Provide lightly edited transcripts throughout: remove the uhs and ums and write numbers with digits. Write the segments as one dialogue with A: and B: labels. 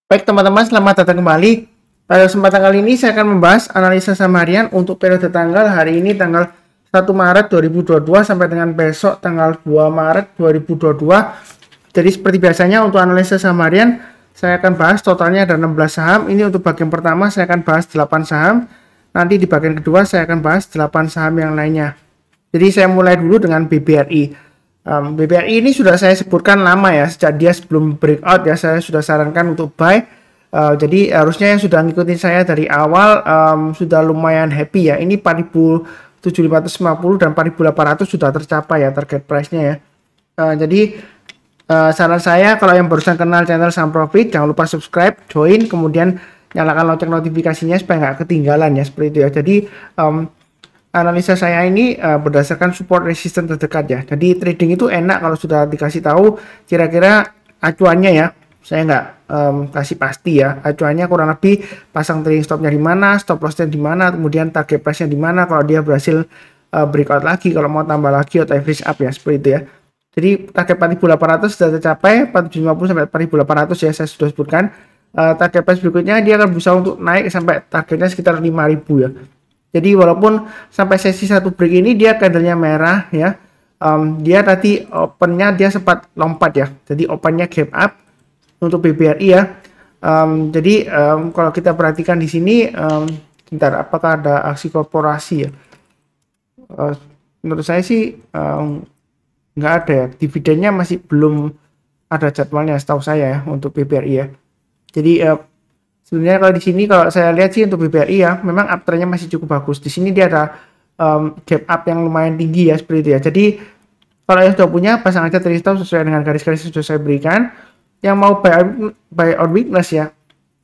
A: Baik teman-teman, selamat datang kembali. Pada kesempatan kali ini saya akan membahas analisa saham harian untuk periode tanggal hari ini tanggal 1 Maret 2022 sampai dengan besok tanggal 2 Maret 2022. Jadi seperti biasanya untuk analisa saham harian saya akan bahas totalnya ada 16 saham. Ini untuk bagian pertama saya akan bahas 8 saham. Nanti di bagian kedua saya akan bahas 8 saham yang lainnya. Jadi saya mulai dulu dengan BBRI. BBRI ini sudah saya sebutkan lama ya, sejak dia sebelum breakout ya, saya sudah sarankan untuk buy. Jadi harusnya yang sudah ngikutin saya dari awal sudah lumayan happy ya. Ini 4.750 dan 4.800 sudah tercapai ya target price-nya ya. Jadi saran saya kalau yang barusan kenal channel Saham Profit, jangan lupa subscribe, join, kemudian nyalakan lonceng notifikasinya supaya nggak ketinggalan ya, seperti itu ya. Jadi analisa saya ini berdasarkan support resistance terdekat ya. Jadi trading itu enak kalau sudah dikasih tahu kira-kira acuannya ya. Saya nggak kasih pasti ya. Acuannya kurang lebih pasang trading stopnya di mana, stop lossnya di mana, kemudian target price-nya di mana. Kalau dia berhasil breakout lagi, kalau mau tambah lagi atau average up ya, seperti itu ya. Jadi target 4.800 sudah tercapai, 4.750 sampai 4.800 ya saya sudah sebutkan. Target price berikutnya dia akan berusaha untuk naik sampai targetnya sekitar 5.000 ya. Jadi walaupun sampai sesi satu break ini dia candlenya merah ya, dia tadi opennya dia sempat lompat ya, jadi opennya gap up untuk BBRI ya. Jadi kalau kita perhatikan di sini, bentar, apakah ada aksi korporasi ya? Menurut saya sih nggak ada ya, dividennya masih belum ada jadwalnya setahu saya ya untuk BBRI ya. Jadi sebenarnya kalau di sini kalau saya lihat sih untuk BBRI ya, memang uptrendnya masih cukup bagus. Di sini dia ada gap up yang lumayan tinggi ya, seperti itu ya. Jadi kalau yang sudah punya pasang aja trade stop sesuai dengan garis-garis yang sudah saya berikan. Yang mau buy on weakness ya,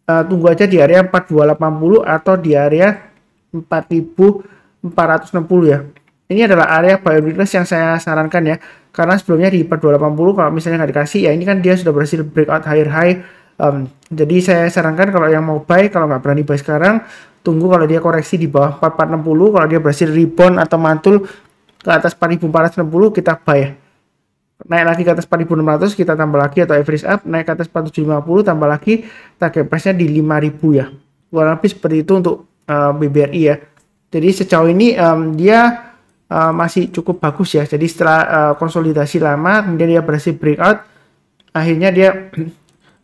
A: tunggu aja di area 4280 atau di area 4460 ya. Ini adalah area buy on weakness yang saya sarankan ya. Karena sebelumnya di 4280 kalau misalnya nggak dikasih ya, ini kan dia sudah berhasil breakout higher high. Jadi saya sarankan kalau yang mau buy, kalau nggak berani buy sekarang, tunggu kalau dia koreksi di bawah 4460, kalau dia berhasil rebound atau mantul ke atas 4460 kita buy. Naik lagi ke atas 4600 kita tambah lagi atau average up, naik ke atas 4750 tambah lagi, target price-nya di 5000 ya. Kurang lebih seperti itu untuk BBRI ya. Jadi sejauh ini dia masih cukup bagus ya. Jadi setelah konsolidasi lama kemudian dia berhasil breakout, akhirnya dia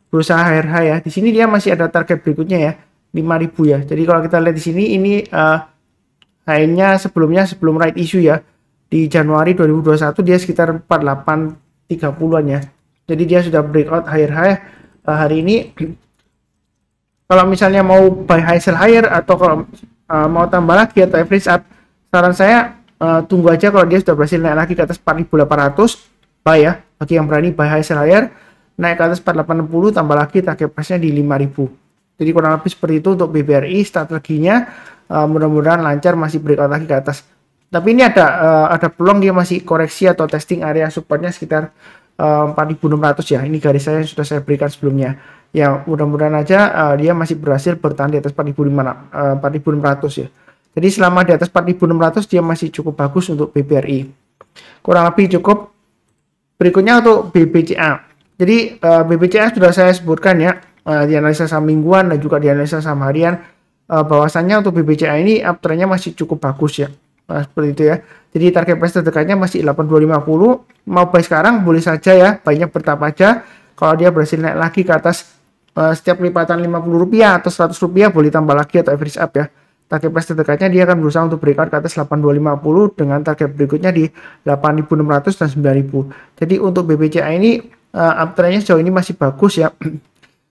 A: berusaha higher high ya. Di sini dia masih ada target berikutnya ya, 5000 ya. Jadi kalau kita lihat di sini ini high-nya sebelum right issue ya. Di Januari 2021 dia sekitar 4830-an ya. Jadi dia sudah breakout higher high hari ini. Kalau misalnya mau buy high sell higher atau kalau mau tambah lagi atau average up, saran saya tunggu aja kalau dia sudah berhasil naik lagi ke atas 4800, buy ya. Bagi yang berani buy high sell higher, naik ke atas 4860 tambah lagi target price-nya di 5000. Jadi kurang lebih seperti itu untuk BBRI strateginya. Mudah-mudahan lancar, masih breakout lagi ke atas. Tapi ini ada peluang dia masih koreksi atau testing area supportnya sekitar 4600 ya. Ini garis saya yang sudah saya berikan sebelumnya. Ya mudah-mudahan aja dia masih berhasil bertahan di atas 4600 ya. Jadi selama di atas 4600 dia masih cukup bagus untuk BBRI. Kurang lebih cukup. Berikutnya untuk BBCA. Jadi BBCA sudah saya sebutkan ya di analisa saham mingguan dan juga di analisa saham harian, bahwasannya untuk BBCA ini uptrendnya masih cukup bagus ya. Seperti itu ya. Jadi target price terdekatnya masih 8250. Mau buy sekarang boleh saja ya, banyak bertahap aja. Kalau dia berhasil naik lagi ke atas setiap lipatan Rp50 atau Rp100 boleh tambah lagi atau average up ya. Target price terdekatnya dia akan berusaha untuk breakout ke atas 8250 dengan target berikutnya di 8600 dan 9000. Jadi untuk BBCA ini uptrendnya sejauh ini masih bagus ya.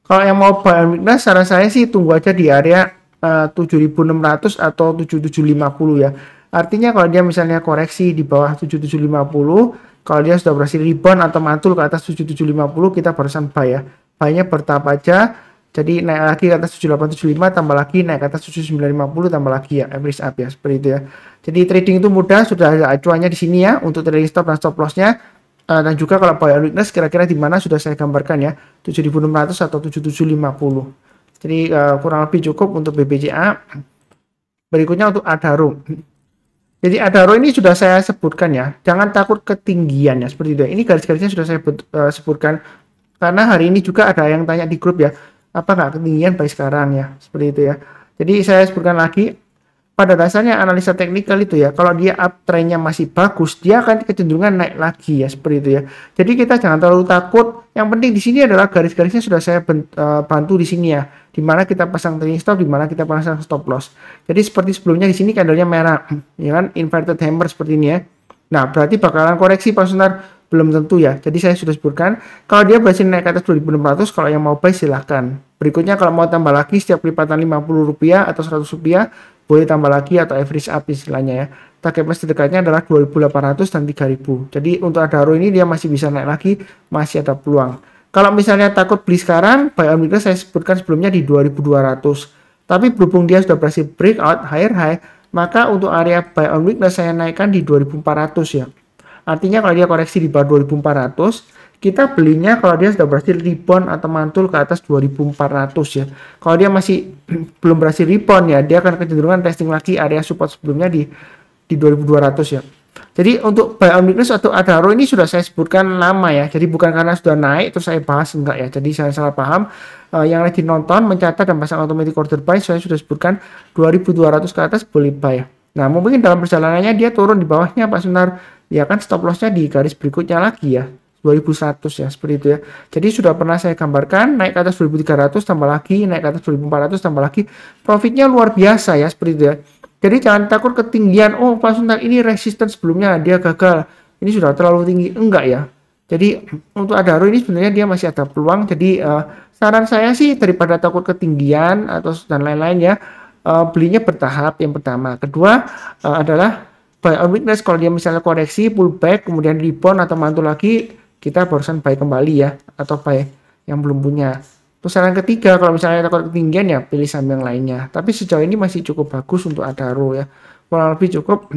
A: Kalau yang mau buy on weakness, saran saya sih tunggu aja di area 7600 atau 7750 ya. Artinya kalau dia misalnya koreksi di bawah 7750, kalau dia sudah berhasil rebound atau mantul ke atas 7750, kita barusan buy ya. Buy-nya bertahap aja. Jadi naik lagi ke atas 7875, tambah lagi naik ke atas 7950, tambah lagi ya, average up ya, seperti itu ya. Jadi trading itu mudah, sudah ada acuannya di sini ya untuk trading stop dan stop loss-nya. Dan juga kalau buy on weakness kira-kira di mana sudah saya gambarkan ya, 7600 atau 7750. Jadi kurang lebih cukup untuk BBCA. Berikutnya untuk Adaro. Jadi Adaro ini sudah saya sebutkan ya, jangan takut ketinggian ya, seperti itu. Ini garis-garisnya sudah saya sebutkan, karena hari ini juga ada yang tanya di grup ya, apa nggak ketinggian buy sekarang ya, seperti itu ya. Jadi saya sebutkan lagi, pada dasarnya analisa teknikal itu ya, kalau dia uptrendnya masih bagus, dia akan kecenderungan naik lagi ya, seperti itu ya. Jadi kita jangan terlalu takut. Yang penting di sini adalah garis-garisnya sudah saya bantu di sini ya, dimana kita pasang trailing stop, dimana kita pasang stop loss. Jadi seperti sebelumnya di sini candlenya merah, ya kan, inverted hammer seperti ini ya. Nah, berarti bakalan koreksi Pak Sunar, belum tentu ya. Jadi saya sudah sebutkan, kalau dia berhasil naik ke atas 2600, kalau yang mau buy silahkan. Berikutnya kalau mau tambah lagi setiap lipatan Rp50 atau Rp100, boleh tambah lagi atau average up istilahnya ya. Target price terdekatnya adalah 2.800 dan 3.000. Jadi untuk Adaro ini dia masih bisa naik lagi, masih ada peluang. Kalau misalnya takut beli sekarang, buy on weakness saya sebutkan sebelumnya di 2.200. Tapi berhubung dia sudah berhasil breakout higher high, maka untuk area buy on weakness saya naikkan di 2.400 ya. Artinya kalau dia koreksi di bawah 2.400, kita belinya kalau dia sudah berhasil rebound atau mantul ke atas 2.400 ya. Kalau dia masih belum berhasil rebound ya, dia akan kecenderungan testing lagi area support sebelumnya di 2.200 ya. Jadi untuk buy on weakness atau Adaro ini sudah saya sebutkan lama ya. Jadi bukan karena sudah naik terus saya bahas, enggak ya. Jadi saya salah paham. Yang lagi nonton, mencatat dan pasang automatic order buy, saya sudah sebutkan 2.200 ke atas boleh buy. Nah, mungkin dalam perjalanannya dia turun di bawahnya Pak Sunar, ya kan, stop lossnya di garis berikutnya lagi ya, 2100 ya, seperti itu ya. Jadi sudah pernah saya gambarkan, naik ke atas 2300 tambah lagi, naik ke atas 2400 tambah lagi, profitnya luar biasa ya, seperti itu ya. Jadi jangan takut ketinggian, oh Pak Sunar ini resisten sebelumnya dia gagal, ini sudah terlalu tinggi, enggak ya. Jadi untuk Adaro ini sebenarnya dia masih ada peluang. Jadi saran saya sih daripada takut ketinggian atau dan lain-lain ya, belinya bertahap yang pertama. Kedua adalah buy on weakness, kalau dia misalnya koreksi pullback kemudian rebound atau mantul lagi, kita barusan buy kembali ya, atau buy yang belum punya. Terus saran ketiga, kalau misalnya takut ketinggian ya pilih saham yang lainnya. Tapi sejauh ini masih cukup bagus untuk Adaro ya, kurang lebih cukup.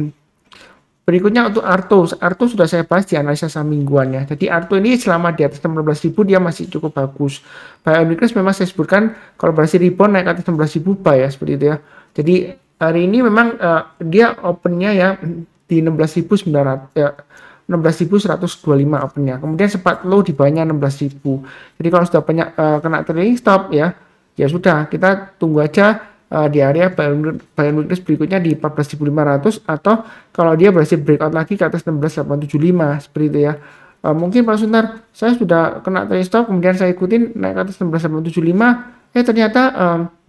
A: Berikutnya untuk Arto. Arto sudah saya bahas di analisa saham mingguannya. Jadi Arto ini selama di atas 16.000 dia masih cukup bagus. Buy on weakness memang saya sebutkan kalau berhasil rebound naik ke atas 16.000 buy ya, seperti itu ya. Jadi hari ini memang dia opennya ya di 16.900 ya, 16.125 opennya. Kemudian sempat low di bawahnya 16.000. Jadi kalau sudah banyak kena trailing stop ya, ya sudah kita tunggu aja di area buy on weakness berikutnya di 14.500, atau kalau dia berhasil breakout lagi ke atas 16.875 seperti itu ya. Mungkin Pak Sunar, saya sudah kena trailing stop kemudian saya ikutin naik ke atas 16.875, ternyata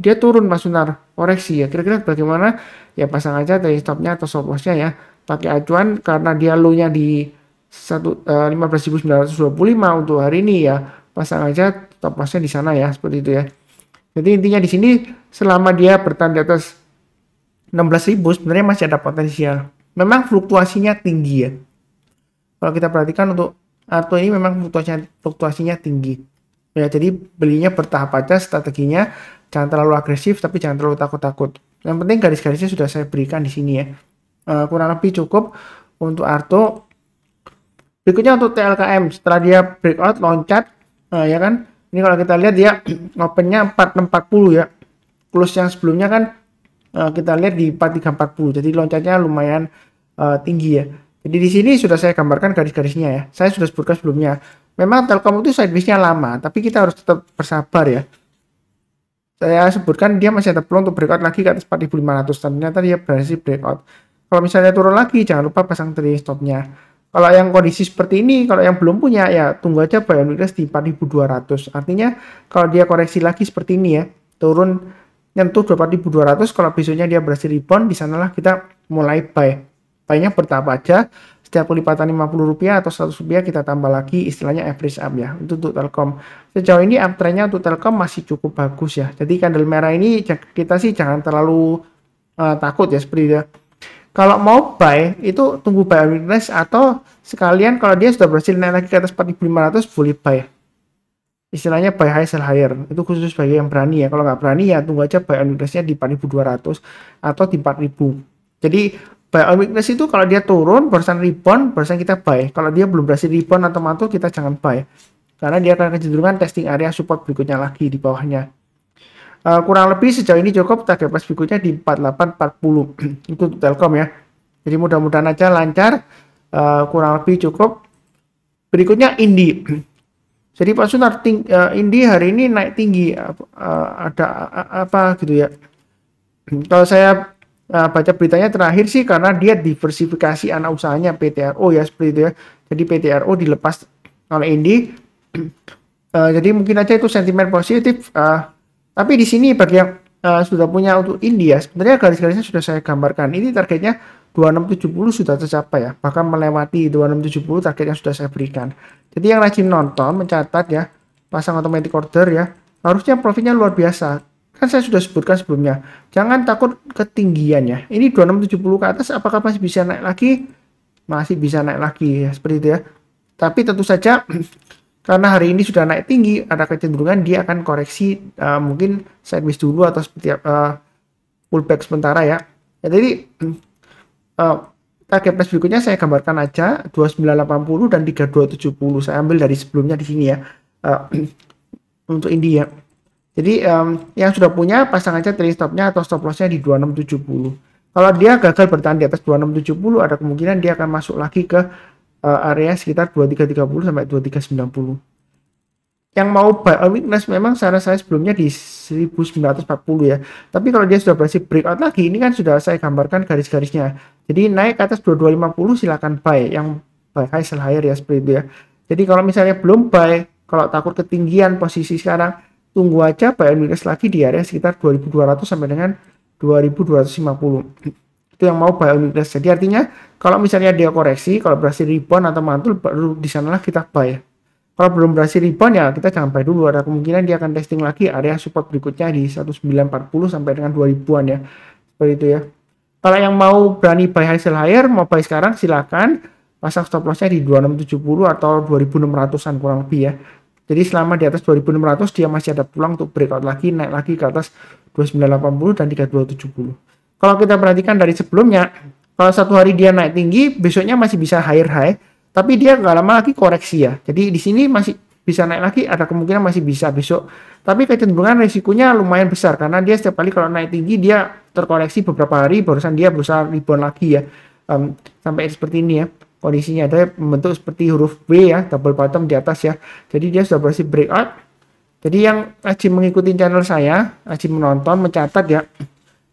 A: dia turun Pak Sunar, koreksi ya. Kira-kira bagaimana? Ya pasang aja trailing stopnya atau stop lossnya ya, pakai acuan karena dia low-nya di 15.925 untuk hari ini ya, pasang aja stop lossnya di sana ya, seperti itu ya. Jadi intinya di sini selama dia bertahan di atas 16.000 sebenarnya masih ada potensial. Memang fluktuasinya tinggi ya. Kalau kita perhatikan untuk Arto ini memang fluktuasinya tinggi. Ya, jadi belinya bertahap aja strateginya, jangan terlalu agresif tapi jangan terlalu takut-takut. Yang penting garis-garisnya sudah saya berikan di sini ya. Kurang lebih cukup untuk Arto. Berikutnya untuk TLKM, setelah dia breakout loncat ya kan. Ini kalau kita lihat dia opennya 4640 ya. Close yang sebelumnya kan kita lihat di 4340. Jadi loncatnya lumayan tinggi ya. Jadi di sini sudah saya gambarkan garis-garisnya ya. Saya sudah sebutkan sebelumnya. Memang Telkom itu sideways-nya lama, tapi kita harus tetap bersabar ya. Saya sebutkan dia masih ada peluang untuk breakout lagi ke atas 4.500. Ternyata dia berhasil breakout. Kalau misalnya turun lagi, jangan lupa pasang trailing stop-nya. Kalau yang kondisi seperti ini, kalau yang belum punya ya tunggu aja buy on weakness di 4.200. Artinya kalau dia koreksi lagi seperti ini ya, turun nyentuh 4.200, kalau besoknya dia berhasil rebound, di sanalah kita mulai buy. Buy-nya bertahap aja, setiap lipatan Rp50 atau Rp100 kita tambah lagi, istilahnya average up ya, untuk Telkom. Sejauh ini uptrendnya untuk Telkom masih cukup bagus ya. Jadi candle merah ini kita sih jangan terlalu takut ya, seperti itu ya. Kalau mau buy itu tunggu buy on weakness, atau sekalian kalau dia sudah berhasil naik lagi ke atas 4.500 boleh buy. Istilahnya buy high sell higher. Itu khusus bagi yang berani ya. Kalau nggak berani ya tunggu aja buy on weakness-nya di 4.200 atau di 4.000. Jadi buy on weakness itu kalau dia turun barusan rebound barusan kita buy. Kalau dia belum berhasil rebound atau mantul kita jangan buy. Karena dia akan kecenderungan testing area support berikutnya lagi di bawahnya. Kurang lebih sejauh ini cukup, target price berikutnya di 4840 itu untuk Telkom ya. Jadi mudah-mudahan aja lancar, kurang lebih cukup. Berikutnya Indi. Jadi Pak Sunar, Indi hari ini naik tinggi, ada apa gitu ya. Kalau saya baca beritanya terakhir sih karena dia diversifikasi anak usahanya PTRO ya, seperti itu ya. Jadi PTRO dilepas oleh Indi. Jadi mungkin aja itu sentimen positif. Tapi di sini bagi yang sudah punya untuk India, sebenarnya garis-garisnya sudah saya gambarkan. Ini targetnya 2670 sudah tercapai ya, bahkan melewati 2670 target yang sudah saya berikan. Jadi yang rajin nonton, mencatat ya, pasang automatic order ya, harusnya profitnya luar biasa. Kan saya sudah sebutkan sebelumnya, jangan takut ketinggian ya. Ini 2670 ke atas, apakah masih bisa naik lagi? Masih bisa naik lagi ya, seperti itu ya. Tapi tentu saja karena hari ini sudah naik tinggi, ada kecenderungan dia akan koreksi mungkin sideways dulu atau seperti pullback sementara ya. Jadi target price berikutnya saya gambarkan aja 2980 dan 3270. Saya ambil dari sebelumnya di sini ya. Untuk India. Jadi yang sudah punya pasang aja trailing stopnya atau stop lossnya di 2670. Kalau dia gagal bertahan di atas 2670, ada kemungkinan dia akan masuk lagi ke area sekitar 2330 sampai 2390. Yang mau buy on weakness memang saran saya sebelumnya di 1940 ya. Tapi kalau dia sudah berhasil breakout lagi, ini kan sudah saya gambarkan garis-garisnya. Jadi naik ke atas 2250 silakan buy, yang buy high sell higher ya, seperti itu ya. Jadi kalau misalnya belum buy, kalau takut ketinggian posisi sekarang, tunggu aja buy on weakness lagi di area sekitar 2200 sampai dengan 2250. Itu yang mau buy on weakness. Jadi artinya kalau misalnya dia koreksi, kalau berhasil rebound atau mantul, baru di sanalah kita buy. Kalau belum berhasil rebound ya kita jangan buy dulu. Ada kemungkinan dia akan testing lagi area support berikutnya di 1940 sampai dengan 2000-an ya. Seperti itu ya. Kalau yang mau berani buy high sell higher, mau buy sekarang silakan pasang stop lossnya di 2670 atau 2600-an kurang lebih ya. Jadi selama di atas 2600 dia masih ada peluang untuk breakout lagi, naik lagi ke atas 2980 dan 3270. Kalau kita perhatikan dari sebelumnya, kalau satu hari dia naik tinggi, besoknya masih bisa higher high, tapi dia nggak lama lagi koreksi ya. Jadi di sini masih bisa naik lagi, ada kemungkinan masih bisa besok. Tapi kecenderungan risikonya lumayan besar karena dia setiap kali kalau naik tinggi dia terkoreksi beberapa hari, barusan dia berusaha rebound lagi ya. Sampai seperti ini ya kondisinya, ada membentuk seperti huruf B ya, double bottom di atas ya. Jadi dia sudah berhasil breakout. Jadi yang rajin mengikuti channel saya, rajin menonton, mencatat ya,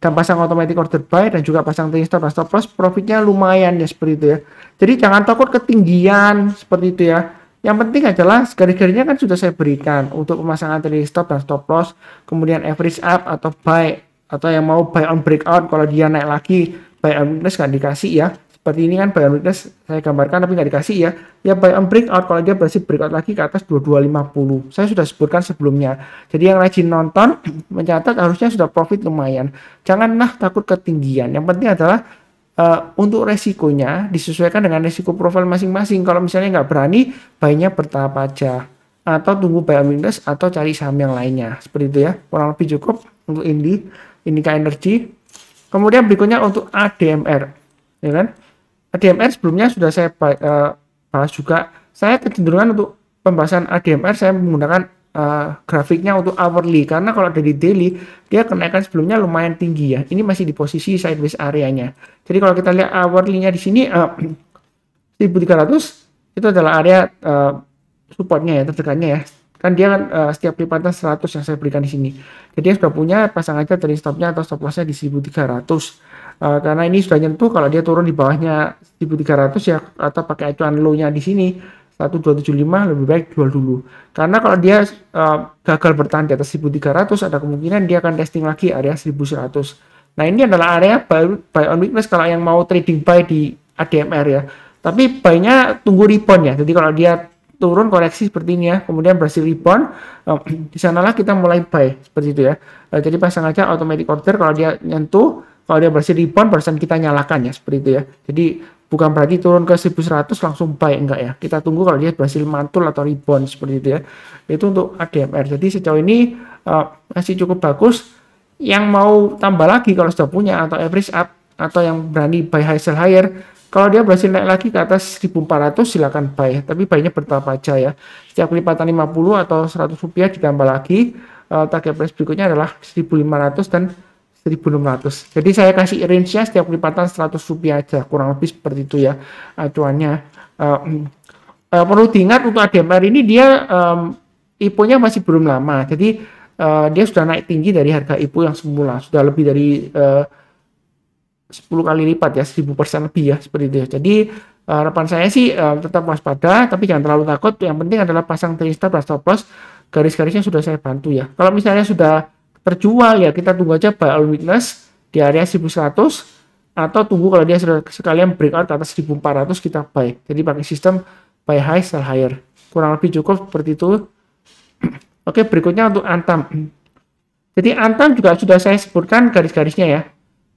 A: dan pasang automatic order buy dan juga pasang trailing stop dan stop loss, profitnya lumayan ya, seperti itu ya. Jadi jangan takut ketinggian seperti itu ya. Yang penting adalah garis-garisnya kan sudah saya berikan untuk pemasangan trailing stop dan stop loss, kemudian average up atau buy, atau yang mau buy on breakout kalau dia naik lagi, buy on weakness nggak dikasih ya. Seperti ini kan buy on weakness saya gambarkan tapi nggak dikasih ya. Ya buy on breakout kalau dia berhasil breakout lagi ke atas 2250. Saya sudah sebutkan sebelumnya. Jadi yang rajin nonton mencatat harusnya sudah profit lumayan. Janganlah takut ketinggian. Yang penting adalah untuk resikonya disesuaikan dengan resiko profil masing-masing. Kalau misalnya nggak berani, buy-nya bertahap aja. Atau tunggu buy on weakness atau cari saham yang lainnya. Seperti itu ya. Kurang lebih cukup untuk Indica Energy. Kemudian berikutnya untuk ADMR. Ya kan? ADMR sebelumnya sudah saya bahas juga. Saya kecenderungan untuk pembahasan ADMR saya menggunakan grafiknya untuk hourly, karena kalau dari daily dia kenaikan sebelumnya lumayan tinggi ya. Ini masih di posisi sideways areanya. Jadi kalau kita lihat hourly-nya di sini 1300 itu adalah area supportnya ya, terdekatnya ya. Kan dia kan setiap lipatan 100 yang saya berikan di sini. Jadi dia sudah punya, pasang aja trailing stopnya atau stop lossnya di 1300. Karena ini sudah nyentuh, kalau dia turun di bawahnya 1300 ya, atau pakai acuan low-nya di sini 1275, lebih baik jual dulu. Karena kalau dia gagal bertahan di atas 1300, ada kemungkinan dia akan testing lagi area 1100. Nah ini adalah area buy on weakness kalau yang mau trading buy di ADMR ya. Tapi buy-nya tunggu rebound ya. Jadi kalau dia turun koreksi seperti ini ya, kemudian berhasil rebound, di sanalah kita mulai buy seperti itu ya. Jadi pasang aja automatic order kalau dia nyentuh. Kalau dia berhasil rebound, barusan kita nyalakan ya, seperti itu ya. Jadi bukan berarti turun ke 1100 langsung buy, enggak ya. Kita tunggu kalau dia berhasil mantul atau rebound seperti itu ya. Itu untuk ADMR. Jadi sejauh ini masih cukup bagus. Yang mau tambah lagi kalau sudah punya atau average up atau yang berani buy high sell higher, kalau dia berhasil naik lagi ke atas 1400 silakan buy. Tapi buy-nya bertahap aja ya. Setiap kelipatan 50 atau 100 rupiah ditambah lagi. Target price berikutnya adalah 1500 dan 1600. Jadi saya kasih range-nya setiap kelipatan 100 rupiah aja, kurang lebih seperti itu ya acuannya. Perlu diingat untuk ADMR ini dia IPO-nya masih belum lama, jadi dia sudah naik tinggi dari harga IPO yang semula, sudah lebih dari 10 kali lipat ya, 1000% lebih ya, seperti itu ya. Jadi harapan saya sih tetap waspada, tapi jangan terlalu takut. Yang penting adalah pasang trailing stop dan stop loss. Garis-garisnya sudah saya bantu ya. Kalau misalnya sudah terjual ya, kita tunggu aja buy all weakness di area 1100, atau tunggu kalau dia sudah sekalian breakout ke atas 1400 kita buy. Jadi pakai sistem buy high sell higher. Kurang lebih cukup seperti itu. Oke, berikutnya untuk Antam. Jadi Antam juga sudah saya sebutkan garis-garisnya ya.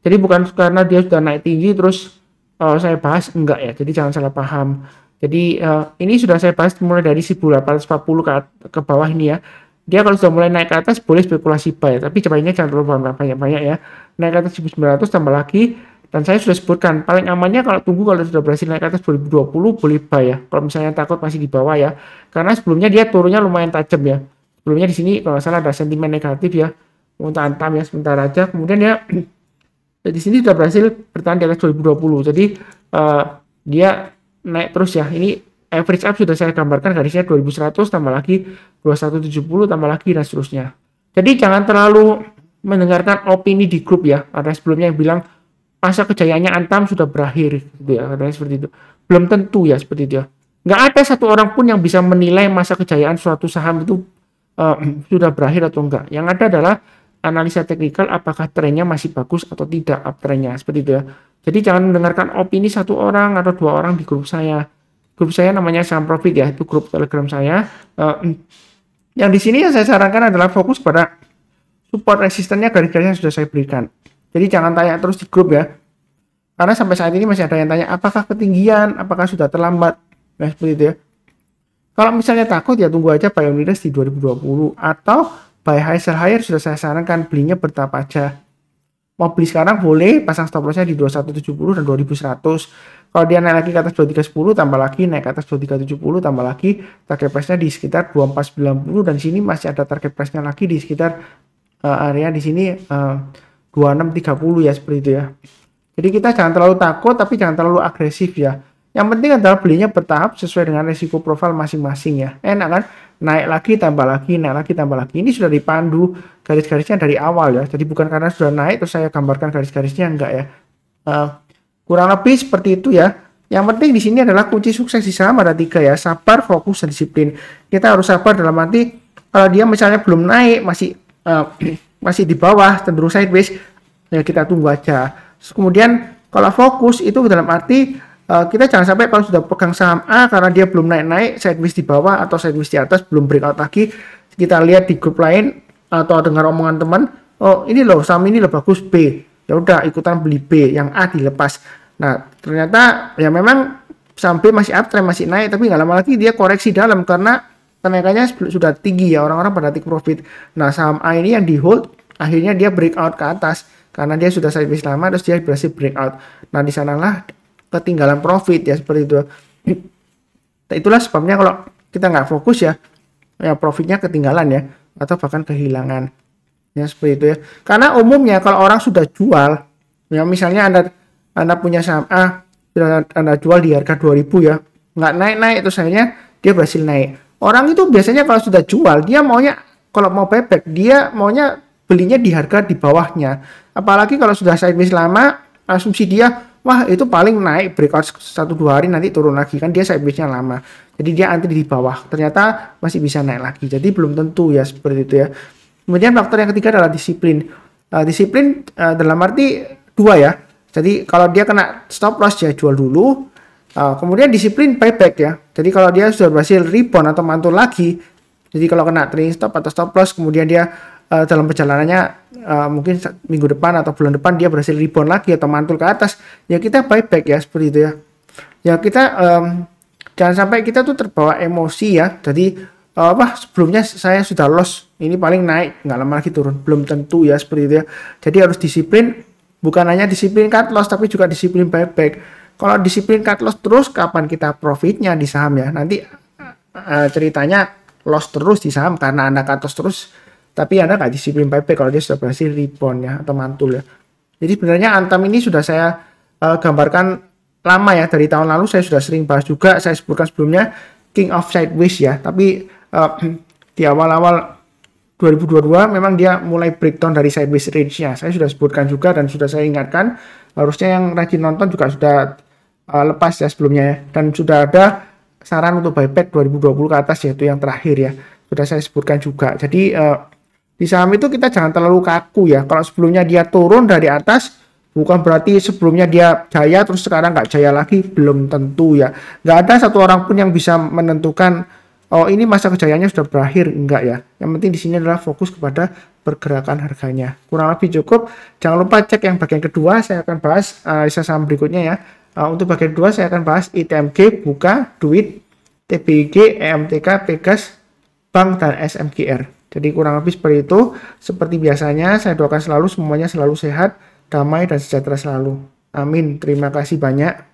A: Jadi bukan karena dia sudah naik tinggi terus saya bahas, enggak ya. Jadi jangan salah paham. Jadi ini sudah saya bahas mulai dari 1840 ke bawah ini ya. Dia kalau sudah mulai naik ke atas boleh spekulasi buy, tapi cobainnya jangan terlalu banyak-banyak ya. Naik ke atas 1900 tambah lagi, dan saya sudah sebutkan paling amannya kalau tunggu kalau sudah berhasil naik ke atas 2020 boleh buy ya. Kalau misalnya takut masih di bawah ya. Karena sebelumnya dia turunnya lumayan tajam ya. Sebelumnya di sini kalau nggak salah ada sentimen negatif ya. Untuk Antam ya sebentar aja. Kemudian ya di sini sudah berhasil bertahan di atas 2020. Jadi dia naik terus ya. Ini average up sudah saya gambarkan garisnya 2100 tambah lagi 2170 tambah lagi dan seterusnya. Jadi jangan terlalu mendengarkan opini di grup ya. Ada sebelumnya yang bilang masa kejayaannya Antam sudah berakhir gitu ya. Katanya seperti itu. Belum tentu ya seperti itu ya. Nggak ada satu orang pun yang bisa menilai masa kejayaan suatu saham itu sudah berakhir atau enggak. Yang ada adalah analisa teknikal apakah trennya masih bagus atau tidak uptrendnya seperti itu ya. Jadi jangan mendengarkan opini satu orang atau dua orang di grup saya. Grup saya namanya Saham Profit ya, itu grup Telegram saya. Yang di sini yang saya sarankan adalah fokus pada support resistennya garis-garisnya sudah saya berikan. Jadi jangan tanya terus di grup ya. Karena sampai saat ini masih ada yang tanya apakah ketinggian, apakah sudah terlambat. Nah, seperti itu ya. Kalau misalnya takut ya tunggu aja buy on weakness di 2020 atau buy high sell higher sudah saya sarankan belinya bertahap aja. Mau beli sekarang boleh, pasang stop lossnya di 2170 dan 2100. Kalau dia naik lagi ke atas 2310 tambah lagi, naik ke atas 2370 tambah lagi, target price-nya di sekitar 2490 dan di sini masih ada target price-nya lagi di sekitar area di sini 2630 ya seperti itu ya. Jadi kita jangan terlalu takut tapi jangan terlalu agresif ya. Yang penting adalah belinya bertahap sesuai dengan risiko profil masing-masing ya. Enak kan? Naik lagi, tambah lagi, naik lagi, tambah lagi. Ini sudah dipandu garis-garisnya dari awal ya. Jadi bukan karena sudah naik terus saya gambarkan garis-garisnya, enggak ya. Kurang lebih seperti itu ya. Yang penting di sini adalah kunci sukses di saham ada 3 ya. Sabar, fokus, dan disiplin. Kita harus sabar dalam arti kalau dia misalnya belum naik, masih di bawah, cenderung sideways, ya kita tunggu aja. Terus kemudian kalau fokus itu dalam arti kita jangan sampai kalau sudah pegang saham A karena dia belum naik-naik, sideways di bawah atau sideways di atas, belum breakout lagi, kita lihat di grup lain atau dengar omongan teman, oh ini loh saham ini loh bagus B, ya udah ikutan beli B, yang A dilepas. Nah ternyata ya memang saham B masih uptrend, masih naik, tapi nggak lama lagi dia koreksi dalam karena kenaikannya sudah tinggi ya, orang-orang pada take profit. Nah saham A ini yang di hold, akhirnya dia breakout ke atas karena dia sudah sideways lama, terus dia berhasil breakout. Nah di sanalah ketinggalan profit ya seperti itu. Nah, itulah sebabnya kalau kita nggak fokus ya profitnya ketinggalan ya atau bahkan kehilangan ya seperti itu ya. Karena umumnya kalau orang sudah jual ya misalnya anda punya saham A sudah anda jual di harga 2000 ya nggak naik itu akhirnya dia berhasil naik. Orang itu biasanya kalau sudah jual dia maunya kalau mau buyback dia maunya belinya di harga di bawahnya. Apalagi kalau sudah sideways lama asumsi dia wah itu paling naik breakout 1-2 hari nanti turun lagi kan dia sideways-nya lama. Jadi dia antri di bawah. Ternyata masih bisa naik lagi. Jadi belum tentu ya seperti itu ya. Kemudian faktor yang ketiga adalah disiplin. Disiplin dalam arti 2 ya. Jadi kalau dia kena stop loss ya jual dulu. Kemudian disiplin buyback ya. Jadi kalau dia sudah berhasil rebound atau mantul lagi. Jadi kalau kena trailing stop atau stop loss kemudian dia dalam perjalanannya mungkin minggu depan atau bulan depan dia berhasil rebound lagi atau mantul ke atas ya kita buyback ya seperti itu ya. Ya kita jangan sampai kita tuh terbawa emosi ya. Jadi sebelumnya saya sudah loss ini paling naik nggak lama lagi turun, belum tentu ya seperti itu ya. Jadi harus disiplin, bukan hanya disiplin cut loss tapi juga disiplin buyback. Kalau disiplin cut loss terus kapan kita profitnya di saham ya, nanti ceritanya loss terus di saham karena Anda cut loss terus tapi Anda nggak disiplin buyback kalau dia sudah berhasil rebound ya atau mantul ya. Jadi sebenarnya Antam ini sudah saya gambarkan lama ya, dari tahun lalu saya sudah sering bahas juga, saya sebutkan sebelumnya king of sideways ya, tapi di awal-awal 2022 memang dia mulai breakdown dari sideways range-nya. Saya sudah sebutkan juga dan sudah saya ingatkan, harusnya yang rajin nonton juga sudah lepas ya sebelumnya ya, dan sudah ada saran untuk buyback 2020 ke atas, yaitu yang terakhir ya, sudah saya sebutkan juga. Jadi di saham itu kita jangan terlalu kaku ya. Kalau sebelumnya dia turun dari atas, bukan berarti sebelumnya dia jaya terus sekarang nggak jaya lagi, belum tentu ya. Nggak ada satu orang pun yang bisa menentukan oh ini masa kejayaannya sudah berakhir, enggak ya. Yang penting di sini adalah fokus kepada pergerakan harganya. Kurang lebih cukup. Jangan lupa cek yang bagian kedua, saya akan bahas analisa saham berikutnya ya. Untuk bagian kedua saya akan bahas ITMG, Buka, Duit, TBIG, EMTK, Pegas, Bank, dan SMGR. Jadi kurang lebih seperti itu. Seperti biasanya saya doakan selalu semuanya selalu sehat, damai, dan sejahtera selalu. Amin. Terima kasih banyak.